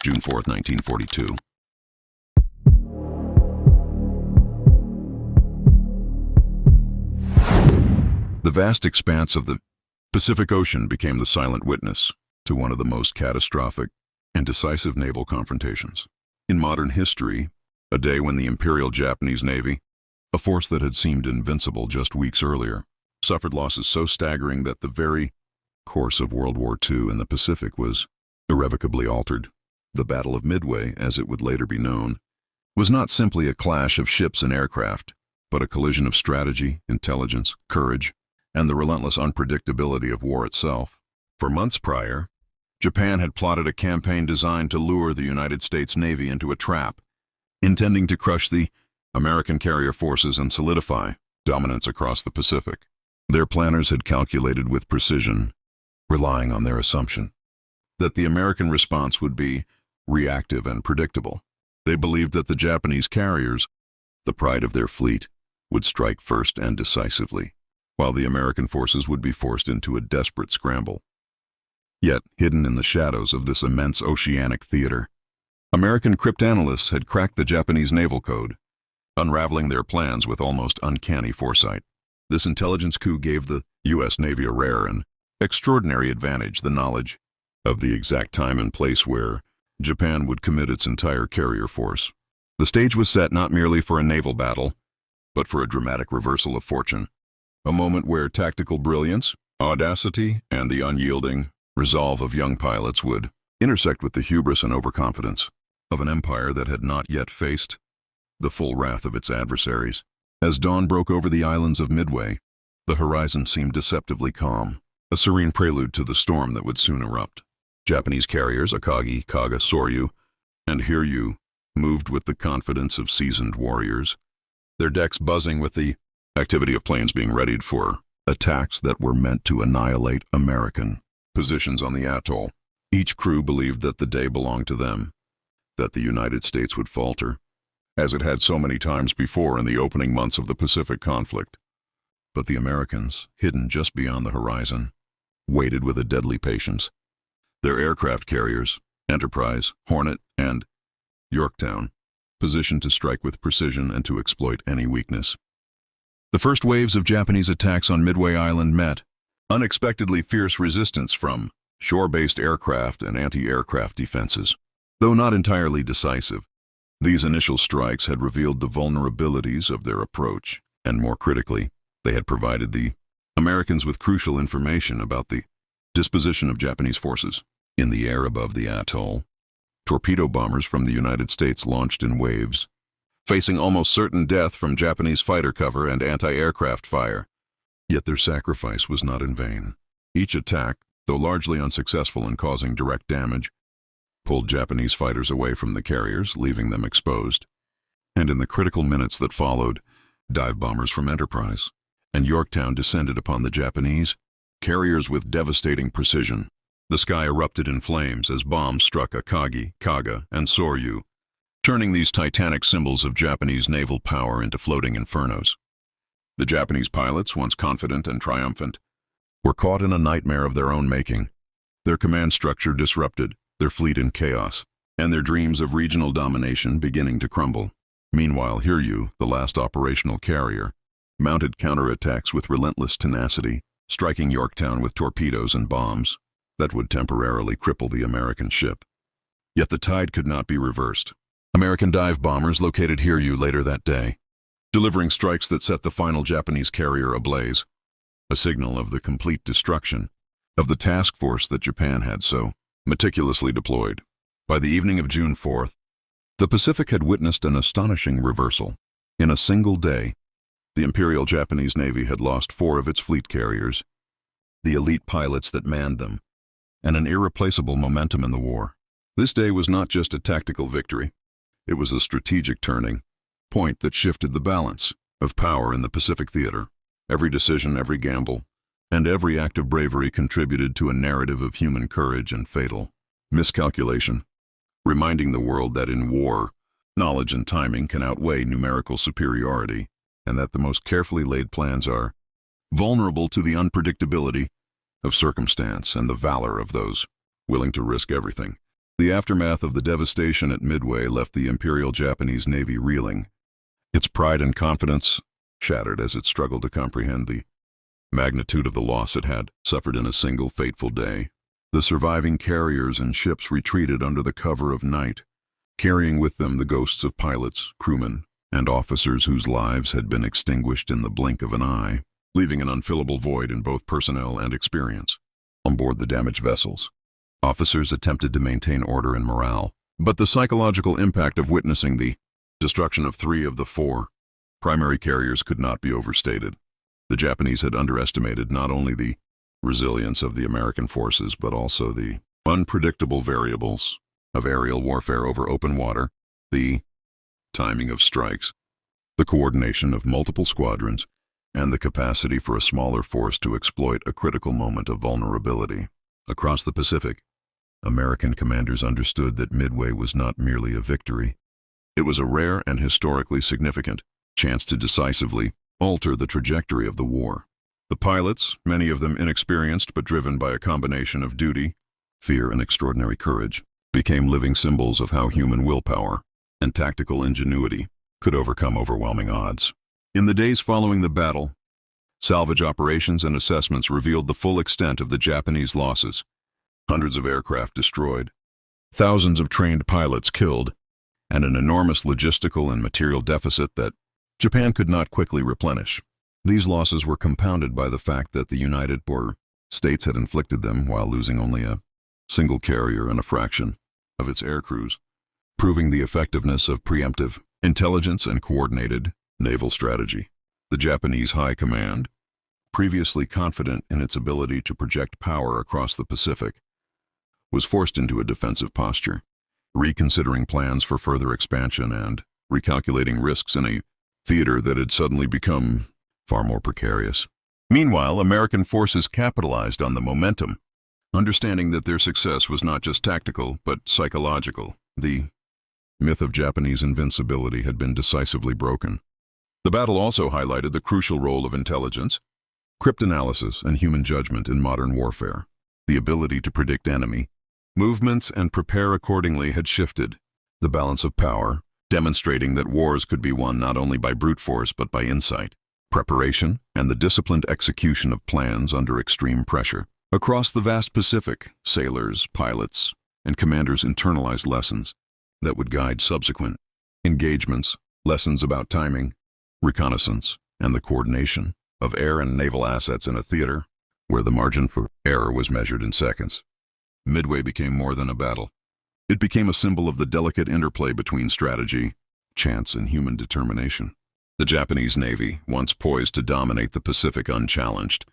June 4, 1942. The vast expanse of the Pacific Ocean became the silent witness to one of the most catastrophic and decisive naval confrontations in modern history, a day when the Imperial Japanese Navy, a force that had seemed invincible just weeks earlier, suffered losses so staggering that the very course of World War II in the Pacific was irrevocably altered. The Battle of Midway, as it would later be known, was not simply a clash of ships and aircraft, but a collision of strategy, intelligence, courage, and the relentless unpredictability of war itself. For months prior, Japan had plotted a campaign designed to lure the United States Navy into a trap, intending to crush the American carrier forces and solidify dominance across the Pacific. Their planners had calculated with precision, relying on their assumption that the American response would be reactive and predictable. They believed that the Japanese carriers, the pride of their fleet, would strike first and decisively, while the American forces would be forced into a desperate scramble. Yet, hidden in the shadows of this immense oceanic theater, American cryptanalysts had cracked the Japanese naval code, unraveling their plans with almost uncanny foresight. This intelligence coup gave the U.S. Navy a rare and extraordinary advantage: the knowledge of the exact time and place where Japan would commit its entire carrier force. The stage was set not merely for a naval battle, but for a dramatic reversal of fortune, a moment where tactical brilliance, audacity, and the unyielding resolve of young pilots would intersect with the hubris and overconfidence of an empire that had not yet faced the full wrath of its adversaries. As dawn broke over the islands of Midway, the horizon seemed deceptively calm, a serene prelude to the storm that would soon erupt. Japanese carriers Akagi, Kaga, Soryu, and Hiryu moved with the confidence of seasoned warriors, their decks buzzing with the activity of planes being readied for attacks that were meant to annihilate American positions on the atoll. Each crew believed that the day belonged to them, that the United States would falter, as it had so many times before in the opening months of the Pacific conflict. But the Americans, hidden just beyond the horizon, waited with a deadly patience. Their aircraft carriers, Enterprise, Hornet, and Yorktown, positioned to strike with precision and to exploit any weakness. The first waves of Japanese attacks on Midway Island met unexpectedly fierce resistance from shore-based aircraft and anti-aircraft defenses. Though not entirely decisive, these initial strikes had revealed the vulnerabilities of their approach, and more critically, they had provided the Americans with crucial information about the disposition of Japanese forces. In the air above the atoll, torpedo bombers from the United States launched in waves, facing almost certain death from Japanese fighter cover and anti-aircraft fire. Yet their sacrifice was not in vain. Each attack, though largely unsuccessful in causing direct damage, pulled Japanese fighters away from the carriers, leaving them exposed. And in the critical minutes that followed, dive bombers from Enterprise and Yorktown descended upon the Japanese carriers with devastating precision. The sky erupted in flames as bombs struck Akagi, Kaga, and Soryu, turning these titanic symbols of Japanese naval power into floating infernos. The Japanese pilots, once confident and triumphant, were caught in a nightmare of their own making, their command structure disrupted, their fleet in chaos, and their dreams of regional domination beginning to crumble. Meanwhile, Hiryu, the last operational carrier, mounted counterattacks with relentless tenacity, striking Yorktown with torpedoes and bombs that would temporarily cripple the American ship. Yet the tide could not be reversed. American dive bombers located Hiryu later that day, delivering strikes that set the final Japanese carrier ablaze, a signal of the complete destruction of the task force that Japan had so meticulously deployed. By the evening of June 4th, the Pacific had witnessed an astonishing reversal. In a single day, the Imperial Japanese Navy had lost 4 of its fleet carriers, the elite pilots that manned them, and an irreplaceable momentum in the war. This day was not just a tactical victory. It was a strategic turning point that shifted the balance of power in the Pacific theater. Every decision, every gamble, and every act of bravery contributed to a narrative of human courage and fatal miscalculation, reminding the world that in war, knowledge and timing can outweigh numerical superiority, and that the most carefully laid plans are vulnerable to the unpredictability of circumstance and the valor of those willing to risk everything. The aftermath of the devastation at Midway left the Imperial Japanese Navy reeling, its pride and confidence shattered as it struggled to comprehend the magnitude of the loss it had suffered in a single fateful day. The surviving carriers and ships retreated under the cover of night, carrying with them the ghosts of pilots, crewmen, and officers whose lives had been extinguished in the blink of an eye, leaving an unfillable void in both personnel and experience. On board the damaged vessels, officers attempted to maintain order and morale, but the psychological impact of witnessing the destruction of 3 of the 4 primary carriers could not be overstated. The Japanese had underestimated not only the resilience of the American forces, but also the unpredictable variables of aerial warfare over open water, the timing of strikes, the coordination of multiple squadrons, and the capacity for a smaller force to exploit a critical moment of vulnerability. Across the Pacific, American commanders understood that Midway was not merely a victory. It was a rare and historically significant chance to decisively alter the trajectory of the war. The pilots, many of them inexperienced but driven by a combination of duty, fear, and extraordinary courage, became living symbols of how human willpower and tactical ingenuity could overcome overwhelming odds. In the days following the battle, salvage operations and assessments revealed the full extent of the Japanese losses. Hundreds of aircraft destroyed, thousands of trained pilots killed, and an enormous logistical and material deficit that Japan could not quickly replenish. These losses were compounded by the fact that the United States had inflicted them while losing only a single carrier and a fraction of its air crews, proving the effectiveness of preemptive intelligence and coordinated naval strategy. The Japanese High Command, previously confident in its ability to project power across the Pacific, was forced into a defensive posture, reconsidering plans for further expansion and recalculating risks in a theater that had suddenly become far more precarious. Meanwhile, American forces capitalized on the momentum, understanding that their success was not just tactical, but psychological. The myth of Japanese invincibility had been decisively broken. The battle also highlighted the crucial role of intelligence, cryptanalysis, and human judgment in modern warfare. The ability to predict enemy movements and prepare accordingly had shifted the balance of power, demonstrating that wars could be won not only by brute force but by insight, preparation, and the disciplined execution of plans under extreme pressure. Across the vast Pacific, sailors, pilots, and commanders internalized lessons that would guide subsequent engagements, lessons about timing, reconnaissance, and the coordination of air and naval assets in a theater where the margin for error was measured in seconds. Midway became more than a battle. It became a symbol of the delicate interplay between strategy, chance, and human determination. The Japanese Navy, once poised to dominate the Pacific unchallenged,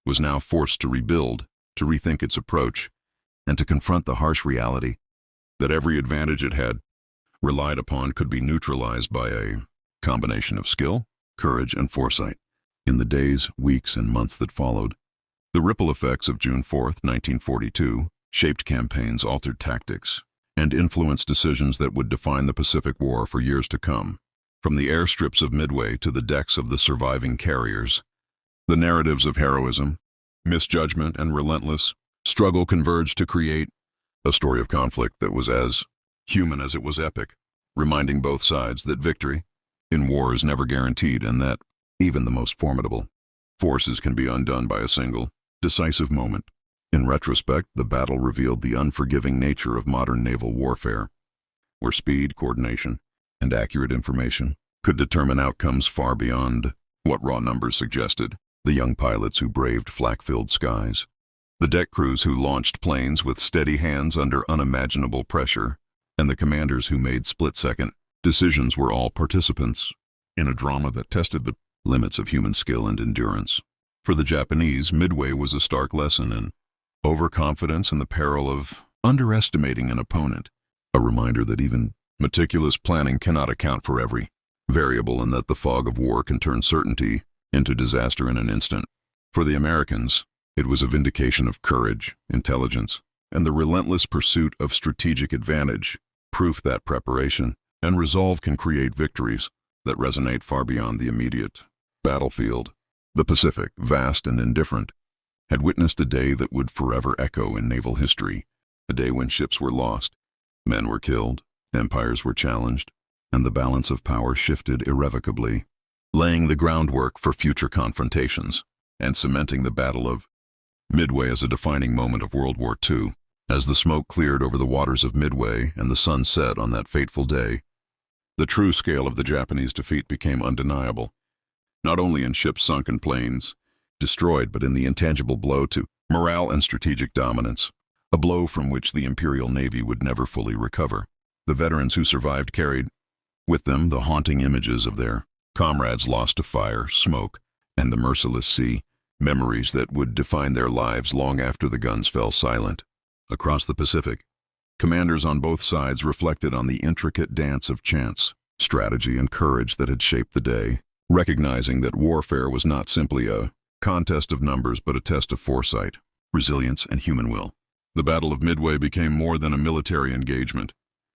was now forced to rebuild, to rethink its approach, and to confront the harsh reality that every advantage it had relied upon could be neutralized by a combination of skill, courage, and foresight. In the days, weeks, and months that followed, the ripple effects of June 4, 1942, shaped campaigns, altered tactics, and influenced decisions that would define the Pacific War for years to come. From the airstrips of Midway to the decks of the surviving carriers, the narratives of heroism, misjudgment, and relentless struggle converged to create a story of conflict that was as human as it was epic, reminding both sides that victory in war is never guaranteed and that even the most formidable forces can be undone by a single, decisive moment. In retrospect, the battle revealed the unforgiving nature of modern naval warfare, where speed, coordination, and accurate information could determine outcomes far beyond what raw numbers suggested. The young pilots who braved flak-filled skies, the deck crews who launched planes with steady hands under unimaginable pressure, and the commanders who made split-second decisions were all participants in a drama that tested the limits of human skill and endurance. For the Japanese, Midway was a stark lesson in overconfidence and the peril of underestimating an opponent, a reminder that even meticulous planning cannot account for every variable and that the fog of war can turn certainty into disaster in an instant. For the Americans, it was a vindication of courage, intelligence, and the relentless pursuit of strategic advantage, proof that preparation and resolve can create victories that resonate far beyond the immediate battlefield. The Pacific, vast and indifferent, had witnessed a day that would forever echo in naval history, a day when ships were lost, men were killed, empires were challenged, and the balance of power shifted irrevocably, laying the groundwork for future confrontations and cementing the Battle of Midway as a defining moment of World War II. As the smoke cleared over the waters of Midway and the sun set on that fateful day, the true scale of the Japanese defeat became undeniable, not only in ships sunk and planes destroyed, but in the intangible blow to morale and strategic dominance, a blow from which the Imperial Navy would never fully recover. The veterans who survived carried with them the haunting images of their comrades lost to fire, smoke, and the merciless sea, memories that would define their lives long after the guns fell silent. Across the Pacific, commanders on both sides reflected on the intricate dance of chance, strategy, and courage that had shaped the day, recognizing that warfare was not simply a contest of numbers but a test of foresight, resilience, and human will. The Battle of Midway became more than a military engagement.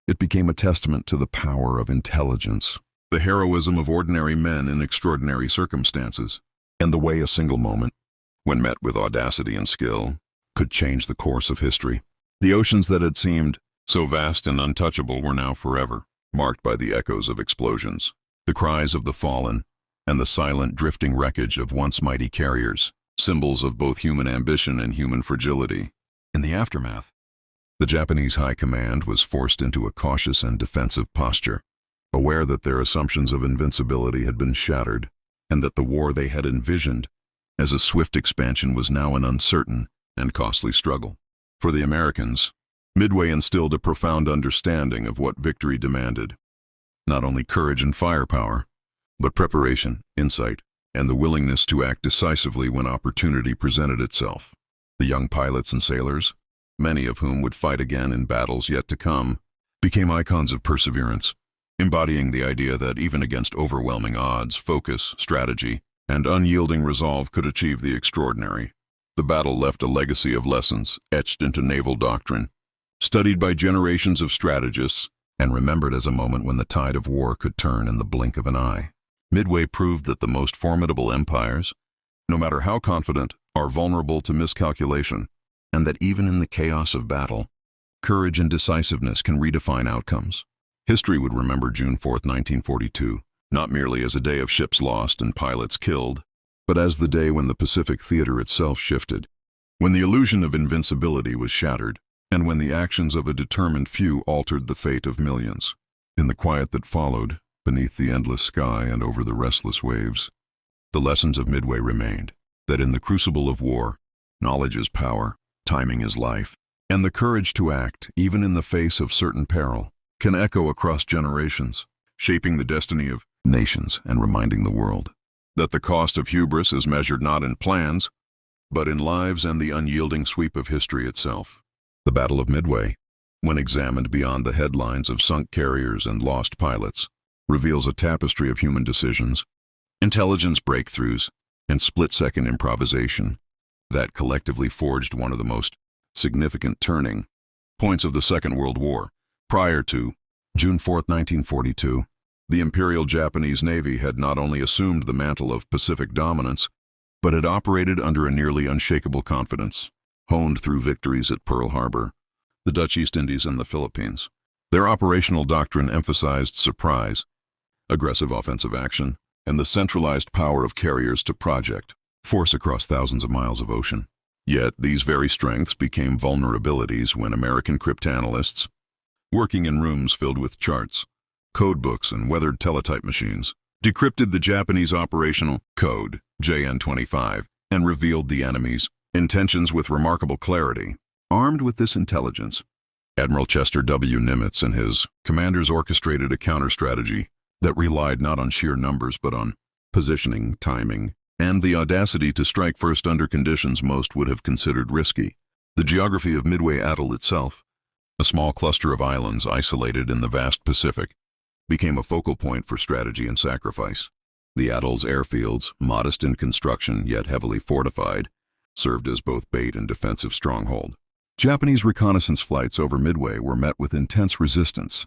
It became a testament to the power of intelligence, the heroism of ordinary men in extraordinary circumstances, and the way a single moment, when met with audacity and skill, could change the course of history. The oceans that had seemed so vast and untouchable were now forever marked by the echoes of explosions, the cries of the fallen, and the silent drifting wreckage of once mighty carriers, symbols of both human ambition and human fragility. In the aftermath, the Japanese High Command was forced into a cautious and defensive posture, aware that their assumptions of invincibility had been shattered, and that the war they had envisioned as a swift expansion was now an uncertain and costly struggle. For the Americans, Midway instilled a profound understanding of what victory demanded, not only courage and firepower, but preparation, insight, and the willingness to act decisively when opportunity presented itself. The young pilots and sailors, many of whom would fight again in battles yet to come, became icons of perseverance, embodying the idea that even against overwhelming odds, focus, strategy, and unyielding resolve could achieve the extraordinary. The battle left a legacy of lessons etched into naval doctrine, studied by generations of strategists, and remembered as a moment when the tide of war could turn in the blink of an eye. Midway proved that the most formidable empires, no matter how confident, are vulnerable to miscalculation, and that even in the chaos of battle, courage and decisiveness can redefine outcomes. History would remember June 4, 1942, not merely as a day of ships lost and pilots killed, but as the day when the Pacific theater itself shifted, when the illusion of invincibility was shattered, and when the actions of a determined few altered the fate of millions. In the quiet that followed, beneath the endless sky and over the restless waves, the lessons of Midway remained, that in the crucible of war, knowledge is power, timing is life, and the courage to act, even in the face of certain peril, can echo across generations, shaping the destiny of nations and reminding the world that the cost of hubris is measured not in plans, but in lives and the unyielding sweep of history itself. The Battle of Midway, when examined beyond the headlines of sunk carriers and lost pilots, reveals a tapestry of human decisions, intelligence breakthroughs, and split-second improvisation that collectively forged one of the most significant turning points of the Second World War. Prior to June 4, 1942, the Imperial Japanese Navy had not only assumed the mantle of Pacific dominance, but had operated under a nearly unshakable confidence, honed through victories at Pearl Harbor, the Dutch East Indies, and the Philippines. Their operational doctrine emphasized surprise, aggressive offensive action, and the centralized power of carriers to project force across thousands of miles of ocean. Yet these very strengths became vulnerabilities when American cryptanalysts, working in rooms filled with charts, code books, and weathered teletype machines, decrypted the Japanese operational code, JN-25, and revealed the enemy's intentions with remarkable clarity. Armed with this intelligence, Admiral Chester W. Nimitz and his commanders orchestrated a counter-strategy that relied not on sheer numbers but on positioning, timing, and the audacity to strike first under conditions most would have considered risky. The geography of Midway Atoll itself, a small cluster of islands isolated in the vast Pacific, became a focal point for strategy and sacrifice. The atoll's airfields, modest in construction yet heavily fortified, served as both bait and defensive stronghold. Japanese reconnaissance flights over Midway were met with intense resistance,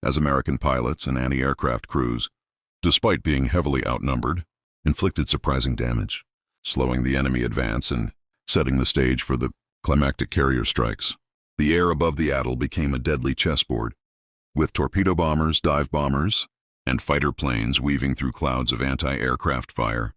as American pilots and anti-aircraft crews, despite being heavily outnumbered, inflicted surprising damage, slowing the enemy advance and setting the stage for the climactic carrier strikes. The air above the atoll became a deadly chessboard, with torpedo bombers, dive bombers, and fighter planes weaving through clouds of anti-aircraft fire,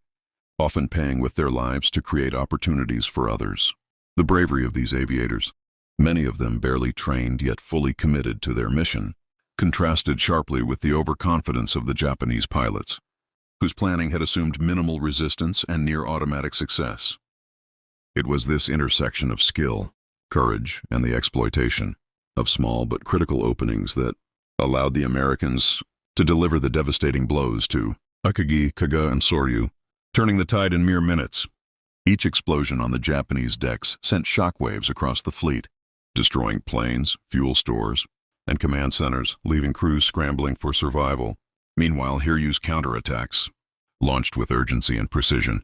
often paying with their lives to create opportunities for others. The bravery of these aviators, many of them barely trained yet fully committed to their mission, contrasted sharply with the overconfidence of the Japanese pilots, whose planning had assumed minimal resistance and near-automatic success. It was this intersection of skill, courage, and the exploitation of small but critical openings that allowed the Americans to deliver the devastating blows to Akagi, Kaga, and Soryu, turning the tide in mere minutes. Each explosion on the Japanese decks sent shockwaves across the fleet, destroying planes, fuel stores, and command centers, leaving crews scrambling for survival. Meanwhile, Hiryu's counterattacks, launched with urgency and precision,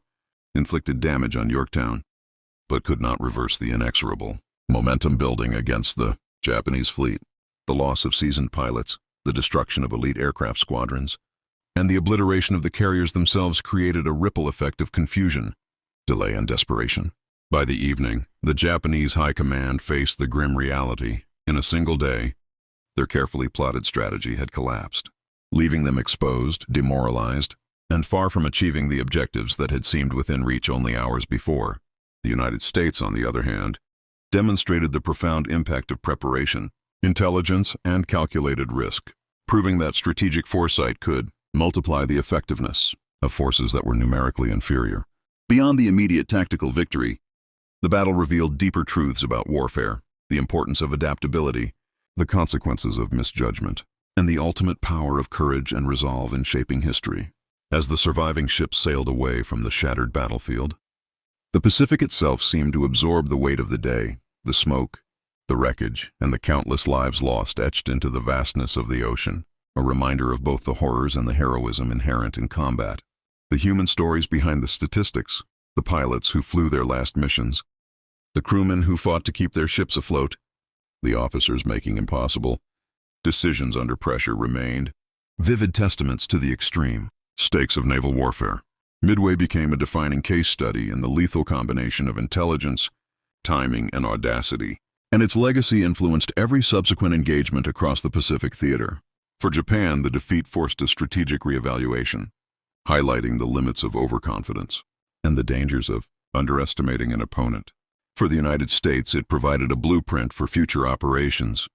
inflicted damage on Yorktown, but could not reverse the inexorable momentum building against the Japanese fleet. The loss of seasoned pilots, the destruction of elite aircraft squadrons, and the obliteration of the carriers themselves created a ripple effect of confusion, delay, and desperation. By the evening, the Japanese high command faced the grim reality. In a single day, their carefully plotted strategy had collapsed, leaving them exposed, demoralized, and far from achieving the objectives that had seemed within reach only hours before. The United States, on the other hand, demonstrated the profound impact of preparation, intelligence, and calculated risk, proving that strategic foresight could multiply the effectiveness of forces that were numerically inferior. Beyond the immediate tactical victory, the battle revealed deeper truths about warfare, the importance of adaptability, the consequences of misjudgment, and the ultimate power of courage and resolve in shaping history. As the surviving ships sailed away from the shattered battlefield, the Pacific itself seemed to absorb the weight of the day, the smoke, the wreckage, and the countless lives lost etched into the vastness of the ocean, a reminder of both the horrors and the heroism inherent in combat. The human stories behind the statistics, the pilots who flew their last missions, the crewmen who fought to keep their ships afloat, the officers making impossible decisions under pressure remained vivid testaments to the extreme stakes of naval warfare. Midway became a defining case study in the lethal combination of intelligence, timing, and audacity, and its legacy influenced every subsequent engagement across the Pacific theater. For Japan, the defeat forced a strategic reevaluation, highlighting the limits of overconfidence and the dangers of underestimating an opponent. For the United States, it provided a blueprint for future operations,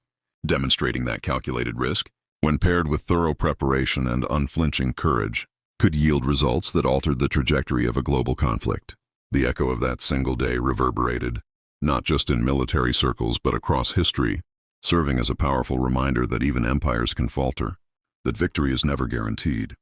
demonstrating that calculated risk, when paired with thorough preparation and unflinching courage, could yield results that altered the trajectory of a global conflict. The echo of that single day reverberated, not just in military circles but across history, serving as a powerful reminder that even empires can falter, that victory is never guaranteed,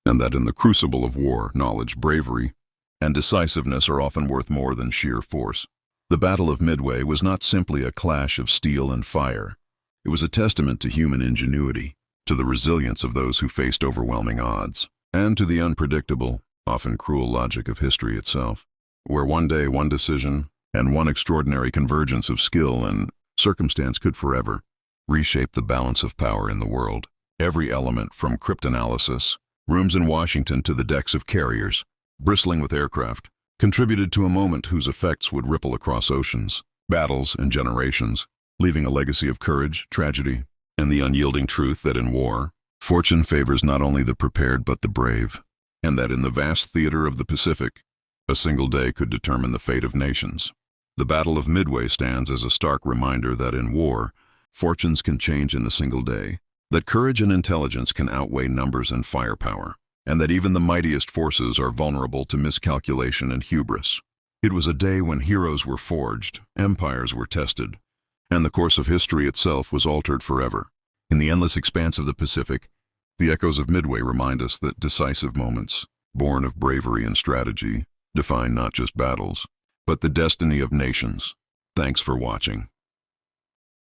and that in the crucible of war, knowledge, bravery, and decisiveness are often worth more than sheer force. The Battle of Midway was not simply a clash of steel and fire. It was a testament to human ingenuity, to the resilience of those who faced overwhelming odds, and to the unpredictable, often cruel logic of history itself, where one day, one decision, and one extraordinary convergence of skill and circumstance could forever reshape the balance of power in the world. Every element, from cryptanalysis, rooms in Washington, to the decks of carriers, bristling with aircraft, contributed to a moment whose effects would ripple across oceans, battles, and generations, leaving a legacy of courage, tragedy, and the unyielding truth that in war, fortune favors not only the prepared but the brave, and that in the vast theater of the Pacific, a single day could determine the fate of nations. The Battle of Midway stands as a stark reminder that in war, fortunes can change in a single day, that courage and intelligence can outweigh numbers and firepower, and that even the mightiest forces are vulnerable to miscalculation and hubris. It was a day when heroes were forged, empires were tested, and the course of history itself was altered forever. In the endless expanse of the Pacific, the echoes of Midway remind us that decisive moments, born of bravery and strategy, define not just battles, but the destiny of nations. Thanks for watching.